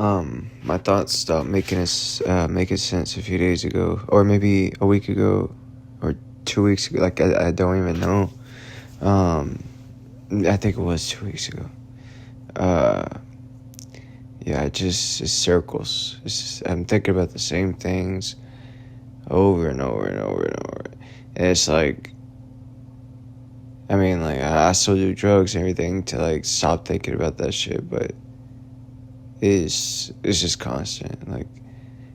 My thoughts stopped making sense a few days ago, or maybe a week ago, or 2 weeks ago. Like I don't even know. Um, I think it was 2 weeks ago. Uh, yeah, it's circles. I'm thinking about the same things over and over and over and over. And it's like, I mean, like I still do drugs and everything to like stop thinking about that shit, but it's just constant, like,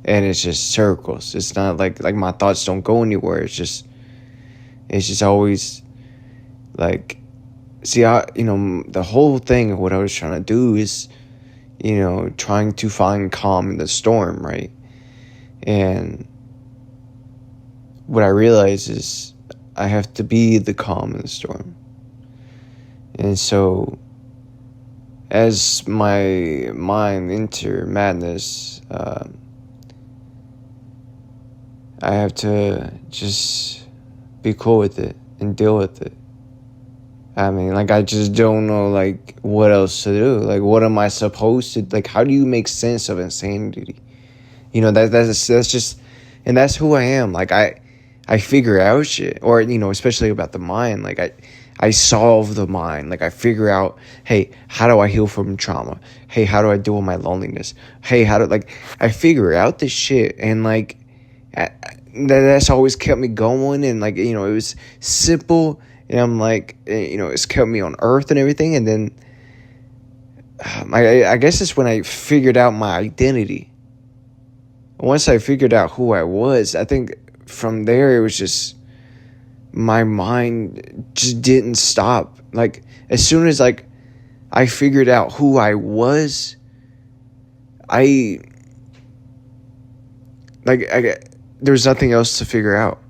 and it's just circles. It's not like my thoughts don't go anywhere. It's just always like, see, the whole thing of what I was trying to do is, trying to find calm in the storm, right? And what I realize is I have to be the calm in the storm. And so as my mind enter madness, I have to just be cool with it and deal with it. I mean, like, I just don't know, like, what else to do. Like, what am I supposed to, like, how do you make sense of insanity? That's just, and that's who I am. Like, I figure out shit, or, especially about the mind. Like, I solve the mind. Like, I figure out, hey, how do I heal from trauma? Hey, how do I deal with my loneliness? Hey, I figure out this shit, and, like, that's always kept me going, and, like, it was simple, and I'm like, it's kept me on earth and everything, and then, I guess it's when I figured out my identity. Once I figured out who I was, I think from there, it was just, my mind just didn't stop. Like, as soon as, like, I figured out who I was, there's nothing else to figure out.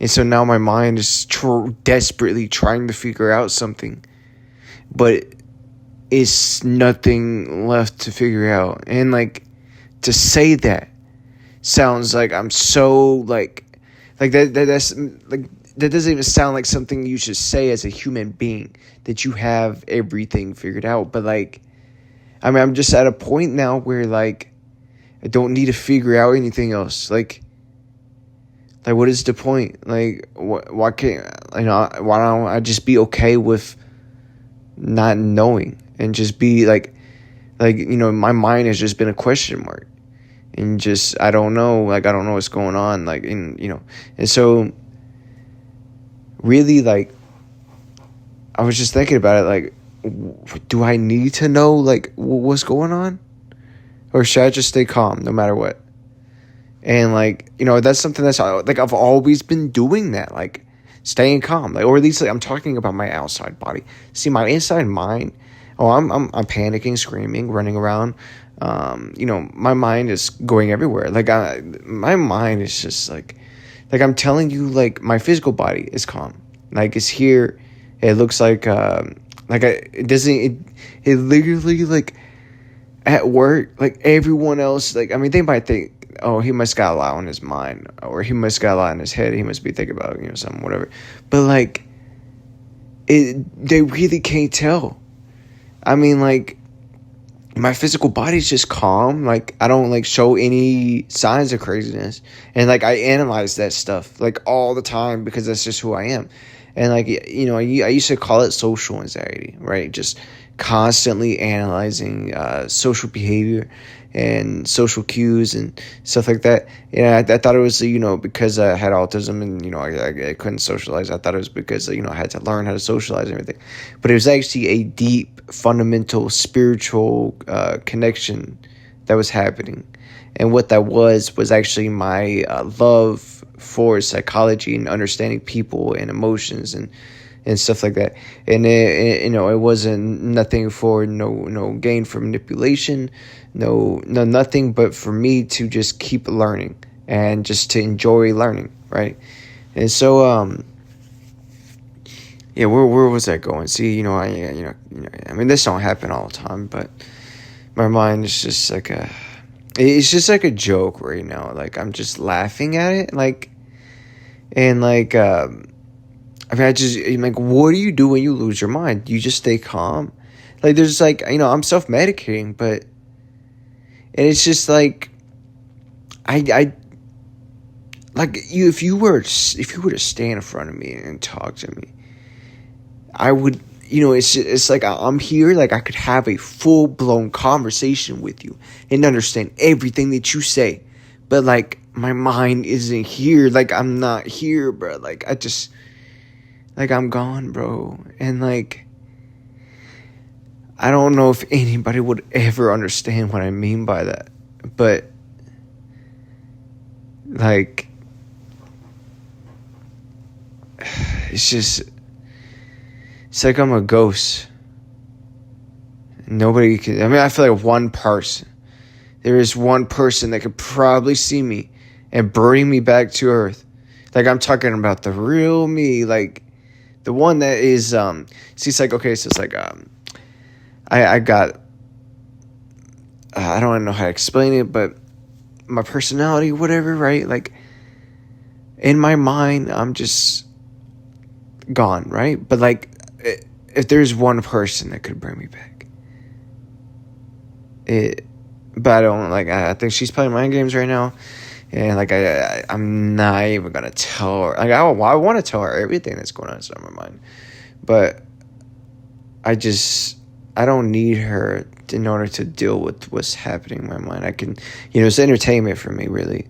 And so now my mind is desperately trying to figure out something, but it's nothing left to figure out. And, like, to say that sounds like I'm so, like that's, like, that doesn't even sound like something you should say as a human being, that you have everything figured out. But, like, I mean, I'm just at a point now where, like, I don't need to figure out anything else. Like, what is the point? Like, why can't, why don't I just be okay with not knowing, and just be like, my mind has just been a question mark, and just, I don't know, like, I don't know what's going on, like, and so, really, like, I was just thinking about it, like, do I need to know, like, what's going on? Or should I just stay calm no matter what? And, like, that's something that's, like, I've always been doing that, like, staying calm, like, or at least, like, I'm talking about my outside body. See, my inside mind, I'm panicking, screaming, running around. My mind is going everywhere. Like, my mind is just, like, I'm telling you, like, my physical body is calm. Like, it's here. It looks like, it doesn't, it literally, like, at work, like, everyone else, like, I mean, they might think, oh, he must got a lot on his mind, or he must got a lot in his head. He must be thinking about, something, whatever. But, like, they really can't tell. I mean, like, my physical body's just calm. Like, I don't, like, show any signs of craziness. And, like, I analyze that stuff, like, all the time, because that's just who I am. And, like, I used to call it social anxiety, right? Just constantly analyzing social behavior and social cues and stuff like that. I thought it was, because I had autism and, I couldn't socialize. I thought it was because, I had to learn how to socialize and everything. But it was actually a deep, fundamental, spiritual connection that was happening. And what that was actually my love for psychology and understanding people and emotions and stuff like that. And it wasn't nothing for no gain for manipulation, no nothing, but for me to just keep learning and just to enjoy learning, right? And so yeah, where was that going? See, I mean, this don't happen all the time, but my mind is just like it's just like a joke right now. Like, I'm just laughing at it, like, and like I mean, I'm like, what do you do when you lose your mind? You just stay calm. Like, there's, like, I'm self-medicating, but And it's just like, I like you. If you were to stand in front of me and talk to me, I would. It's like I'm here. Like I could have a full blown conversation with you and understand everything that you say, but like my mind isn't here. Like I'm not here, bro. Like I'm gone, bro. And like I don't know if anybody would ever understand what I mean by that, but like it's like I'm a ghost. Nobody can. I mean, I feel like one person. There is one person that could probably see me and bring me back to Earth. Like I'm talking about the real me, like the one that is. See, it's like okay, so it's like I got. I don't know how to explain it, but my personality, whatever, right? Like in my mind, I'm just gone, right? But like, if there's one person that could bring me back, but I don't like. I think she's playing mind games right now, and like I'm not even gonna tell her. Like I want to tell her everything that's going on inside my mind, but I don't need her in order to deal with what's happening in my mind. I can, it's entertainment for me, really,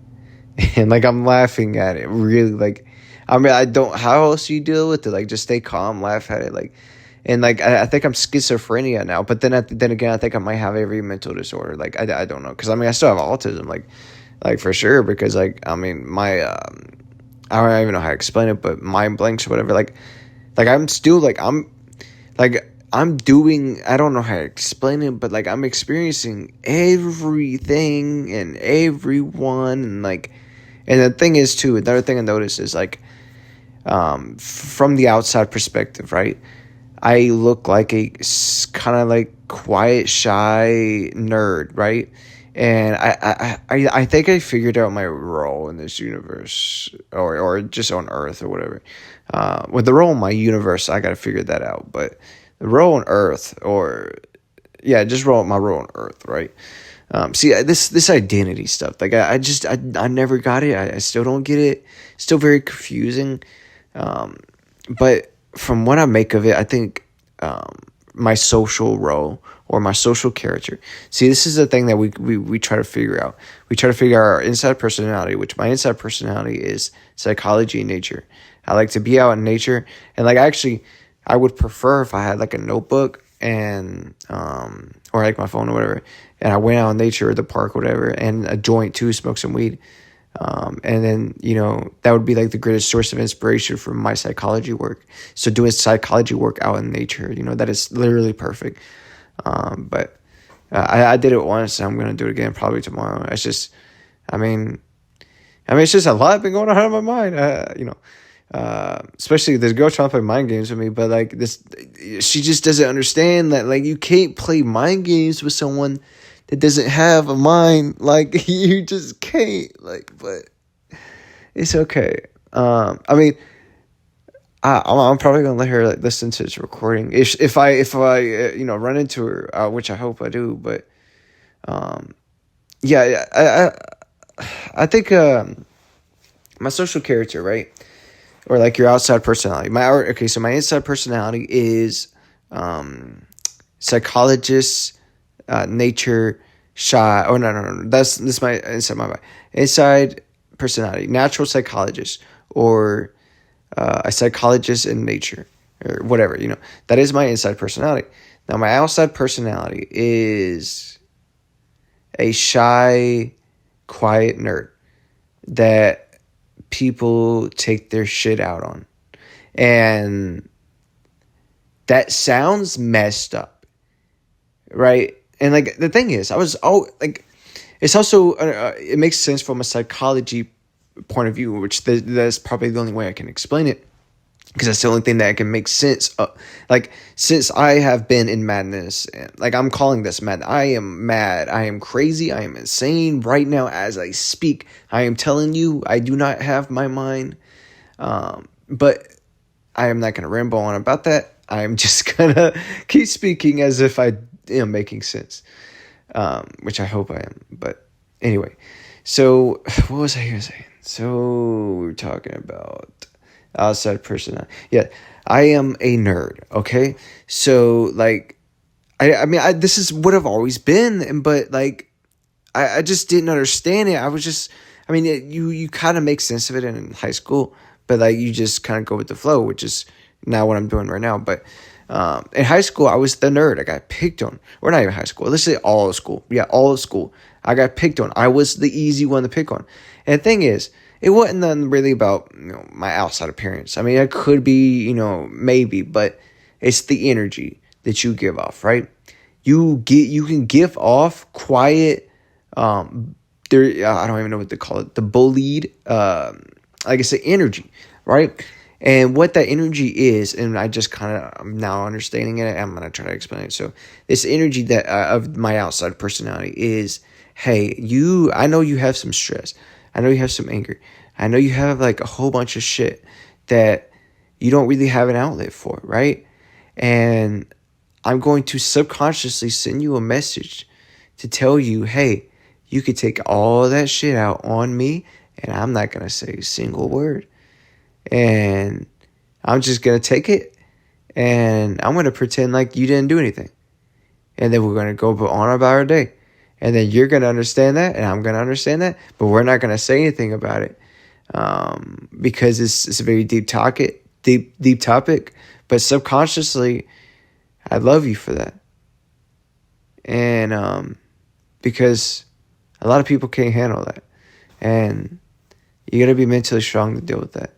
and like I'm laughing at it, really. Like, I mean, I don't. How else do you deal with it? Like, just stay calm, laugh at it, like. And like I think I'm schizophrenia now, but then again I think I might have every mental disorder. Like I don't know, because I mean I still have autism, like for sure, because like I mean my I don't even know how to explain it, but mind blanks or whatever. Like I'm still I'm doing, I don't know how to explain it, but like I'm experiencing everything and everyone, and like, and the thing is too, another thing I noticed is like from the outside perspective, right? I look like a kind of like quiet, shy nerd, right? And I think I figured out my role in this universe, or just on Earth or whatever. With the role in my universe, I got to figure that out. But the role on Earth, just my role on Earth, right? See, this identity stuff, like I never got it. I still don't get it. Still very confusing. But from what I make of it, I think my social role or my social character. See, this is the thing that we try to figure out. We try to figure out our inside personality, which my inside personality is psychology and nature. I like to be out in nature, and like I would prefer if I had like a notebook and or like my phone or whatever, and I went out in nature or the park or whatever, and a joint too, smoke some weed. And then, that would be like the greatest source of inspiration for my psychology work. So doing psychology work out in nature, that is literally perfect. But I did it once, and I'm going to do it again probably tomorrow. It's just, I mean, it's just a lot been going on in my mind, especially this girl trying to play mind games with me, but like she just doesn't understand that like you can't play mind games with someone that doesn't have a mind. Like you just can't, like, but it's okay. I mean, I'm probably gonna let her like listen to this recording if I run into her, which I hope I do. But I think my social character, right, or like your outside personality. So my inside personality is psychologist, nature, shy. Oh no. This my inside personality, natural psychologist, or a psychologist in nature, or whatever. That is my inside personality. Now my outside personality is a shy, quiet nerd that people take their shit out on, and that sounds messed up, right? And like the thing is, it's also it makes sense from a psychology point of view, which that's probably the only way I can explain it, because that's the only thing that can make sense. Like, since I have been in madness, and like I'm calling this mad. I am mad. I am crazy. I am insane right now as I speak. I am telling you, I do not have my mind. But I am not going to ramble on about that. I am just going to keep speaking as if I am making sense. which I hope I am. But anyway, so what was I here saying? So we were talking about outside personality. Yeah, I am a nerd. Okay, so like, I mean, this is what I've always been, but like, I just didn't understand it. I was just, I mean, you kind of make sense of it in high school, but like you just kind of go with the flow, which is now what I'm doing right now. But in high school, I was the nerd. I got picked on. Or not even high school. Let's say all of school. Yeah, all of school. I got picked on. I was the easy one to pick on. And the thing is, it wasn't nothing really about my outside appearance. I mean, it could be maybe, but it's the energy that you give off, right? You can give off quiet. There, I don't even know what they call it. The bullied, like I said, energy, right? And what that energy is, and I just I'm now understanding it. I'm gonna try to explain it. So this energy that of my outside personality is, hey, I know you have some stress. I know you have some anger. I know you have like a whole bunch of shit that you don't really have an outlet for, right? And I'm going to subconsciously send you a message to tell you, hey, you could take all that shit out on me, and I'm not gonna say a single word. And I'm just going to take it and I'm going to pretend like you didn't do anything. And then we're going to go on about our day. And then you're going to understand that and I'm going to understand that. But we're not going to say anything about it because it's a very deep topic. But subconsciously, I love you for that. And because a lot of people can't handle that. And you got to be mentally strong to deal with that.